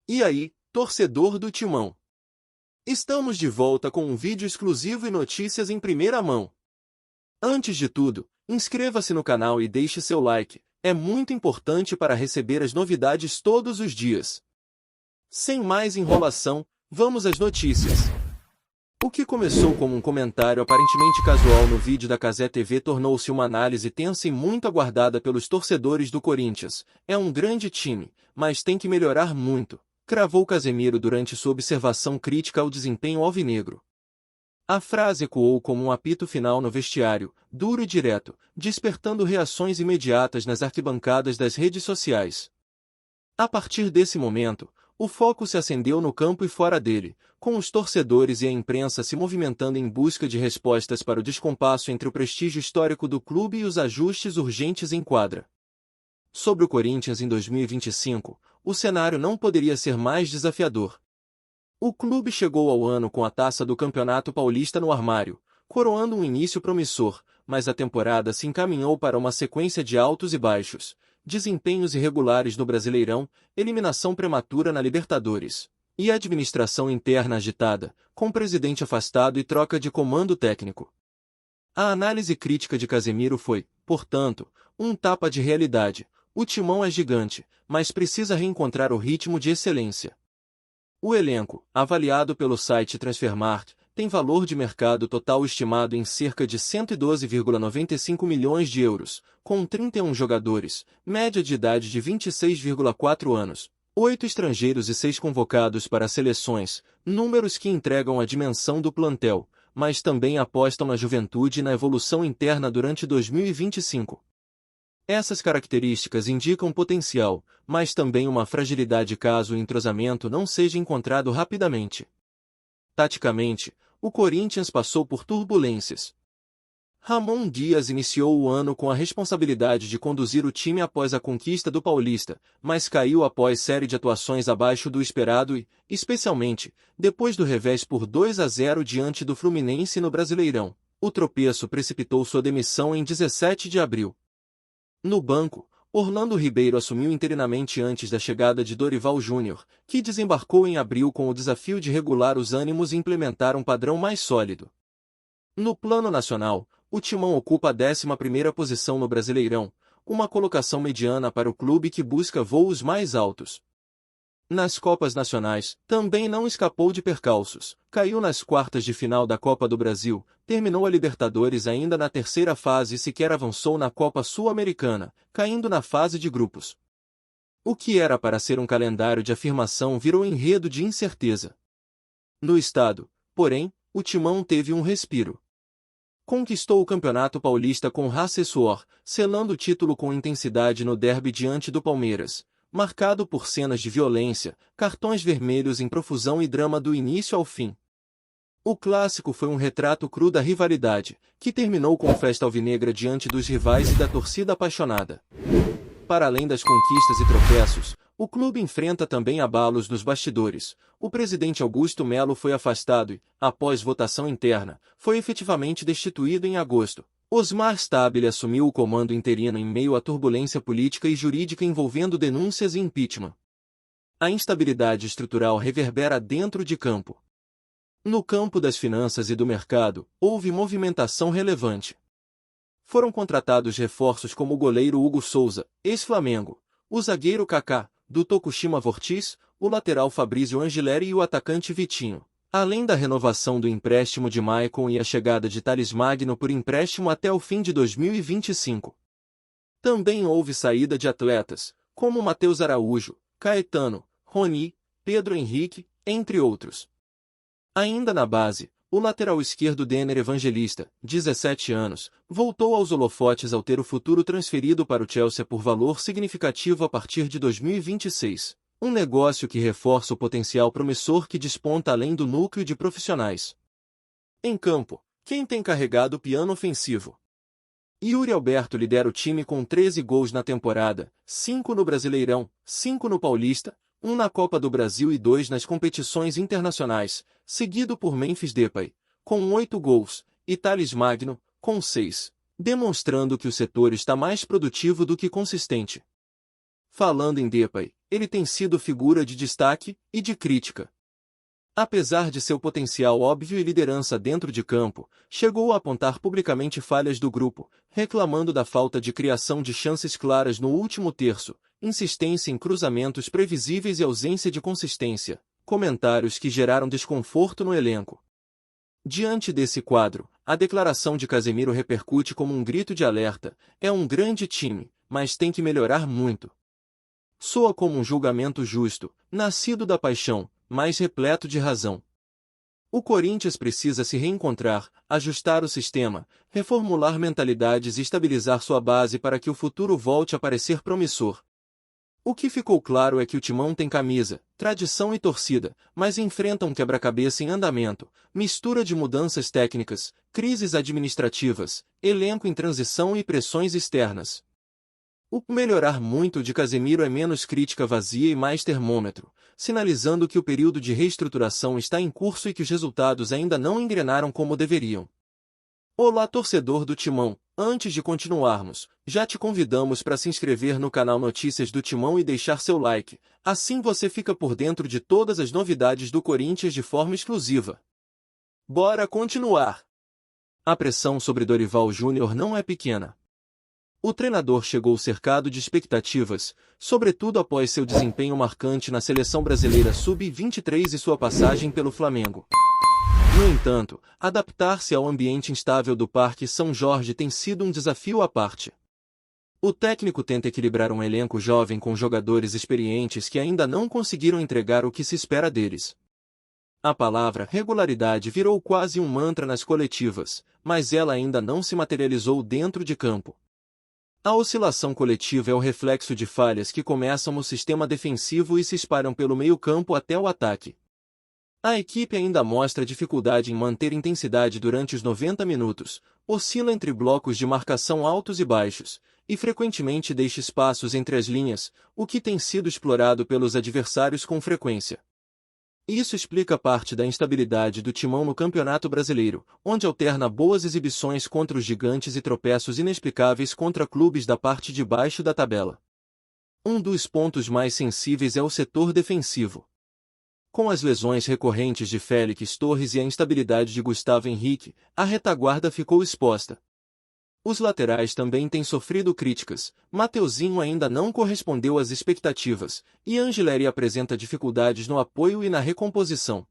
E aí, torcedor do Timão? Estamos de volta com um vídeo exclusivo e notícias em primeira mão. Antes de tudo, inscreva-se no canal e deixe seu like, é muito importante para receber as novidades todos os dias. Sem mais enrolação, vamos às notícias. O que começou como um comentário aparentemente casual no vídeo da Cazé TV tornou-se uma análise tensa e muito aguardada pelos torcedores do Corinthians. É um grande time, mas tem que melhorar muito, cravou Casemiro durante sua observação crítica ao desempenho alvinegro. A frase ecoou como um apito final no vestiário, duro e direto, despertando reações imediatas nas arquibancadas das redes sociais. A partir desse momento, o foco se acendeu no campo e fora dele, com os torcedores e a imprensa se movimentando em busca de respostas para o descompasso entre o prestígio histórico do clube e os ajustes urgentes em quadra. Sobre o Corinthians em 2025, o cenário não poderia ser mais desafiador. O clube chegou ao ano com a taça do Campeonato Paulista no armário, coroando um início promissor, mas a temporada se encaminhou para uma sequência de altos e baixos, desempenhos irregulares no Brasileirão, eliminação prematura na Libertadores, e administração interna agitada, com presidente afastado e troca de comando técnico. A análise crítica de Casemiro foi, portanto, um tapa de realidade. O Timão é gigante, mas precisa reencontrar o ritmo de excelência. O elenco, avaliado pelo site Transfermarkt, tem valor de mercado total estimado em cerca de 112,95 milhões de euros, com 31 jogadores, média de idade de 26,4 anos, 8 estrangeiros e 6 convocados para seleções, números que entregam a dimensão do plantel, mas também apostam na juventude e na evolução interna durante 2025. Essas características indicam potencial, mas também uma fragilidade caso o entrosamento não seja encontrado rapidamente. Taticamente, o Corinthians passou por turbulências. Ramon Dias iniciou o ano com a responsabilidade de conduzir o time após a conquista do Paulista, mas caiu após série de atuações abaixo do esperado e, especialmente, depois do revés por 2-0 diante do Fluminense no Brasileirão. O tropeço precipitou sua demissão em 17 de abril. No banco, Orlando Ribeiro assumiu interinamente antes da chegada de Dorival Júnior, que desembarcou em abril com o desafio de regular os ânimos e implementar um padrão mais sólido. No plano nacional, o Timão ocupa a 11ª posição no Brasileirão, uma colocação mediana para o clube que busca voos mais altos. Nas Copas Nacionais, também não escapou de percalços, caiu nas quartas de final da Copa do Brasil, terminou a Libertadores ainda na terceira fase e sequer avançou na Copa Sul-Americana, caindo na fase de grupos. O que era para ser um calendário de afirmação virou enredo de incerteza. No estado, porém, o Timão teve um respiro. Conquistou o Campeonato Paulista com raça e suor, selando o título com intensidade no derby diante do Palmeiras, marcado por cenas de violência, cartões vermelhos em profusão e drama do início ao fim. O clássico foi um retrato cru da rivalidade, que terminou com festa alvinegra diante dos rivais e da torcida apaixonada. Para além das conquistas e tropeços, o clube enfrenta também abalos nos bastidores. O presidente Augusto Melo foi afastado e, após votação interna, foi efetivamente destituído em agosto. Osmar Stabile assumiu o comando interino em meio à turbulência política e jurídica envolvendo denúncias e impeachment. A instabilidade estrutural reverbera dentro de campo. No campo das finanças e do mercado, houve movimentação relevante. Foram contratados reforços como o goleiro Hugo Souza, ex-Flamengo, o zagueiro Kaká, do Tokushima Vortis, o lateral Fabrício Angileri e o atacante Vitinho, além da renovação do empréstimo de Maicon e a chegada de Thales Magno por empréstimo até o fim de 2025. Também houve saída de atletas, como Matheus Araújo, Caetano, Rony, Pedro Henrique, entre outros. Ainda na base, o lateral esquerdo Denner Evangelista, 17 anos, voltou aos holofotes ao ter o futuro transferido para o Chelsea por valor significativo a partir de 2026, um negócio que reforça o potencial promissor que desponta além do núcleo de profissionais. Em campo, quem tem carregado o piano ofensivo? Yuri Alberto lidera o time com 13 gols na temporada, 5 no Brasileirão, 5 no Paulista, 1 na Copa do Brasil e 2 nas competições internacionais, seguido por Memphis Depay, com 8 gols, e Thales Magno, com 6, demonstrando que o setor está mais produtivo do que consistente. Falando em Depay, ele tem sido figura de destaque e de crítica. Apesar de seu potencial óbvio e liderança dentro de campo, chegou a apontar publicamente falhas do grupo, reclamando da falta de criação de chances claras no último terço, insistência em cruzamentos previsíveis e ausência de consistência, comentários que geraram desconforto no elenco. Diante desse quadro, a declaração de Casemiro repercute como um grito de alerta: é um grande time, mas tem que melhorar muito. Soa como um julgamento justo, nascido da paixão, mas repleto de razão. O Corinthians precisa se reencontrar, ajustar o sistema, reformular mentalidades e estabilizar sua base para que o futuro volte a parecer promissor. O que ficou claro é que o Timão tem camisa, tradição e torcida, mas enfrenta um quebra-cabeça em andamento, mistura de mudanças técnicas, crises administrativas, elenco em transição e pressões externas. O melhorar muito de Casemiro é menos crítica vazia e mais termômetro, sinalizando que o período de reestruturação está em curso e que os resultados ainda não engrenaram como deveriam. Olá, torcedor do Timão! Antes de continuarmos, já te convidamos para se inscrever no canal Notícias do Timão e deixar seu like, assim você fica por dentro de todas as novidades do Corinthians de forma exclusiva. Bora continuar! A pressão sobre Dorival Júnior não é pequena. O treinador chegou cercado de expectativas, sobretudo após seu desempenho marcante na seleção brasileira sub-23 e sua passagem pelo Flamengo. No entanto, adaptar-se ao ambiente instável do Parque São Jorge tem sido um desafio à parte. O técnico tenta equilibrar um elenco jovem com jogadores experientes que ainda não conseguiram entregar o que se espera deles. A palavra regularidade virou quase um mantra nas coletivas, mas ela ainda não se materializou dentro de campo. A oscilação coletiva é o reflexo de falhas que começam no sistema defensivo e se espalham pelo meio-campo até o ataque. A equipe ainda mostra dificuldade em manter intensidade durante os 90 minutos, oscila entre blocos de marcação altos e baixos, e frequentemente deixa espaços entre as linhas, o que tem sido explorado pelos adversários com frequência. Isso explica parte da instabilidade do Timão no Campeonato Brasileiro, onde alterna boas exibições contra os gigantes e tropeços inexplicáveis contra clubes da parte de baixo da tabela. Um dos pontos mais sensíveis é o setor defensivo. Com as lesões recorrentes de Félix Torres e a instabilidade de Gustavo Henrique, a retaguarda ficou exposta. Os laterais também têm sofrido críticas, Mateuzinho ainda não correspondeu às expectativas, e Angileri apresenta dificuldades no apoio e na recomposição.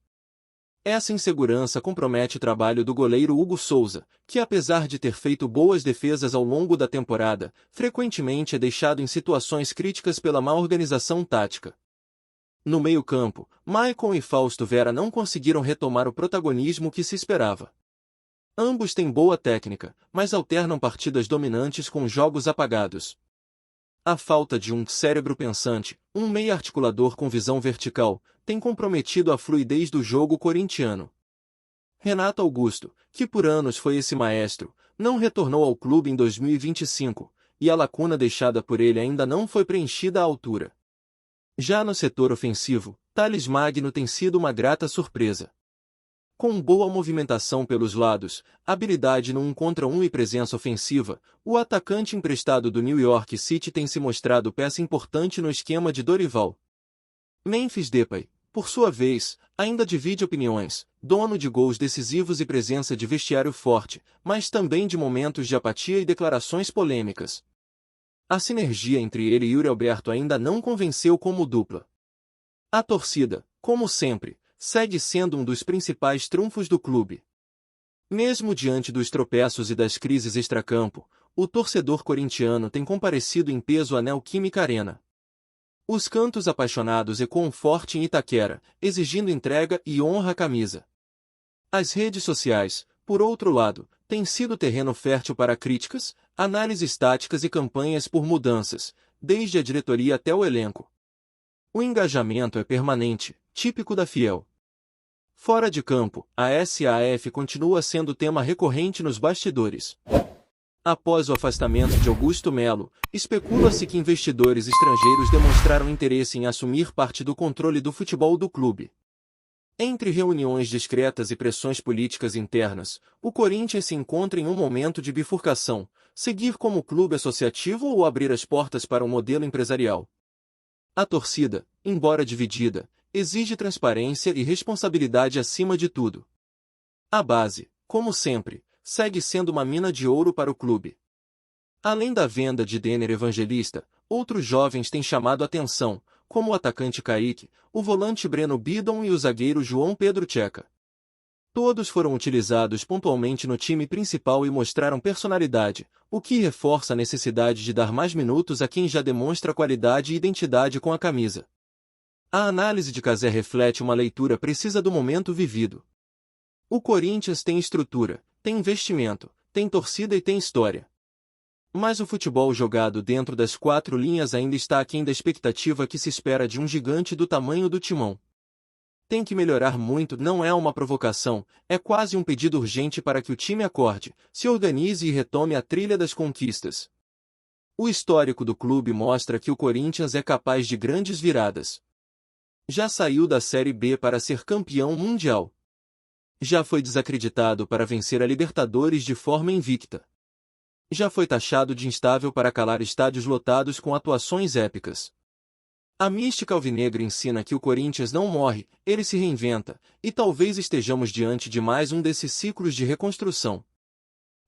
Essa insegurança compromete o trabalho do goleiro Hugo Souza, que apesar de ter feito boas defesas ao longo da temporada, frequentemente é deixado em situações críticas pela má organização tática. No meio-campo, Maicon e Fausto Vera não conseguiram retomar o protagonismo que se esperava. Ambos têm boa técnica, mas alternam partidas dominantes com jogos apagados. A falta de um cérebro pensante, um meia articulador com visão vertical, tem comprometido a fluidez do jogo corintiano. Renato Augusto, que por anos foi esse maestro, não retornou ao clube em 2025, e a lacuna deixada por ele ainda não foi preenchida à altura. Já no setor ofensivo, Thales Magno tem sido uma grata surpresa. Com boa movimentação pelos lados, habilidade no 1 contra 1 e presença ofensiva, o atacante emprestado do New York City tem se mostrado peça importante no esquema de Dorival. Memphis Depay, por sua vez, ainda divide opiniões, dono de gols decisivos e presença de vestiário forte, mas também de momentos de apatia e declarações polêmicas. A sinergia entre ele e Yuri Alberto ainda não convenceu como dupla. A torcida, como sempre, segue sendo um dos principais trunfos do clube. Mesmo diante dos tropeços e das crises extracampo, o torcedor corintiano tem comparecido em peso à Neoquímica Arena. Os cantos apaixonados ecoam forte em Itaquera, exigindo entrega e honra à camisa. As redes sociais, por outro lado, têm sido terreno fértil para críticas, análises táticas e campanhas por mudanças, desde a diretoria até o elenco. O engajamento é permanente, típico da Fiel. Fora de campo, a SAF continua sendo tema recorrente nos bastidores. Após o afastamento de Augusto Melo, especula-se que investidores estrangeiros demonstraram interesse em assumir parte do controle do futebol do clube. Entre reuniões discretas e pressões políticas internas, o Corinthians se encontra em um momento de bifurcação, seguir como clube associativo ou abrir as portas para um modelo empresarial. A torcida, embora dividida, exige transparência e responsabilidade acima de tudo. A base, como sempre, segue sendo uma mina de ouro para o clube. Além da venda de Denner Evangelista, outros jovens têm chamado a atenção, como o atacante Kaique, o volante Breno Bidon e o zagueiro João Pedro Checa. Todos foram utilizados pontualmente no time principal e mostraram personalidade, o que reforça a necessidade de dar mais minutos a quem já demonstra qualidade e identidade com a camisa. A análise de Cazé reflete uma leitura precisa do momento vivido. O Corinthians tem estrutura, tem investimento, tem torcida e tem história. Mas o futebol jogado dentro das quatro linhas ainda está aquém da expectativa que se espera de um gigante do tamanho do Timão. Tem que melhorar muito, não é uma provocação, é quase um pedido urgente para que o time acorde, se organize e retome a trilha das conquistas. O histórico do clube mostra que o Corinthians é capaz de grandes viradas. Já saiu da Série B para ser campeão mundial. Já foi desacreditado para vencer a Libertadores de forma invicta. Já foi taxado de instável para calar estádios lotados com atuações épicas. A mística alvinegra ensina que o Corinthians não morre, ele se reinventa, e talvez estejamos diante de mais um desses ciclos de reconstrução.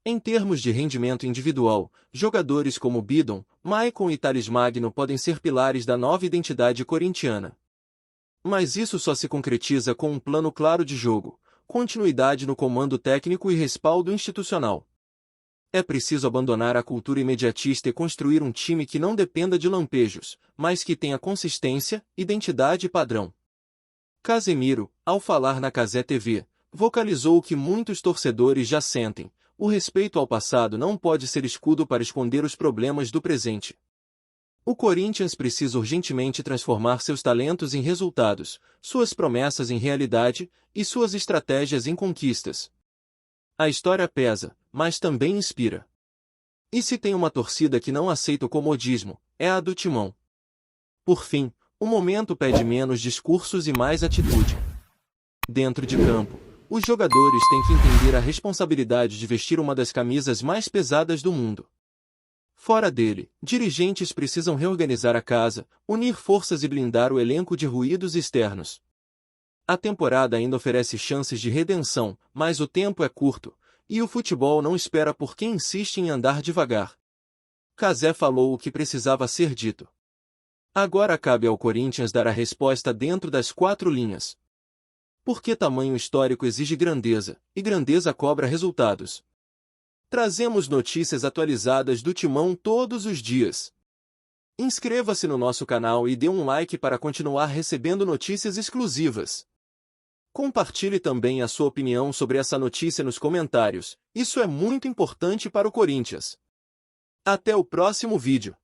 Em termos de rendimento individual, jogadores como Bidon, Maicon e Thales Magno podem ser pilares da nova identidade corintiana. Mas isso só se concretiza com um plano claro de jogo, continuidade no comando técnico e respaldo institucional. É preciso abandonar a cultura imediatista e construir um time que não dependa de lampejos, mas que tenha consistência, identidade e padrão. Casemiro, ao falar na Cazé TV, vocalizou o que muitos torcedores já sentem: o respeito ao passado não pode ser escudo para esconder os problemas do presente. O Corinthians precisa urgentemente transformar seus talentos em resultados, suas promessas em realidade, e suas estratégias em conquistas. A história pesa, mas também inspira. E se tem uma torcida que não aceita o comodismo, é a do Timão. Por fim, o momento pede menos discursos e mais atitude. Dentro de campo, os jogadores têm que entender a responsabilidade de vestir uma das camisas mais pesadas do mundo. Fora dele, dirigentes precisam reorganizar a casa, unir forças e blindar o elenco de ruídos externos. A temporada ainda oferece chances de redenção, mas o tempo é curto, e o futebol não espera por quem insiste em andar devagar. Cazé falou o que precisava ser dito. Agora cabe ao Corinthians dar a resposta dentro das quatro linhas. Porque tamanho histórico exige grandeza, e grandeza cobra resultados. Trazemos notícias atualizadas do Timão todos os dias. Inscreva-se no nosso canal e dê um like para continuar recebendo notícias exclusivas. Compartilhe também a sua opinião sobre essa notícia nos comentários, isso é muito importante para o Corinthians. Até o próximo vídeo.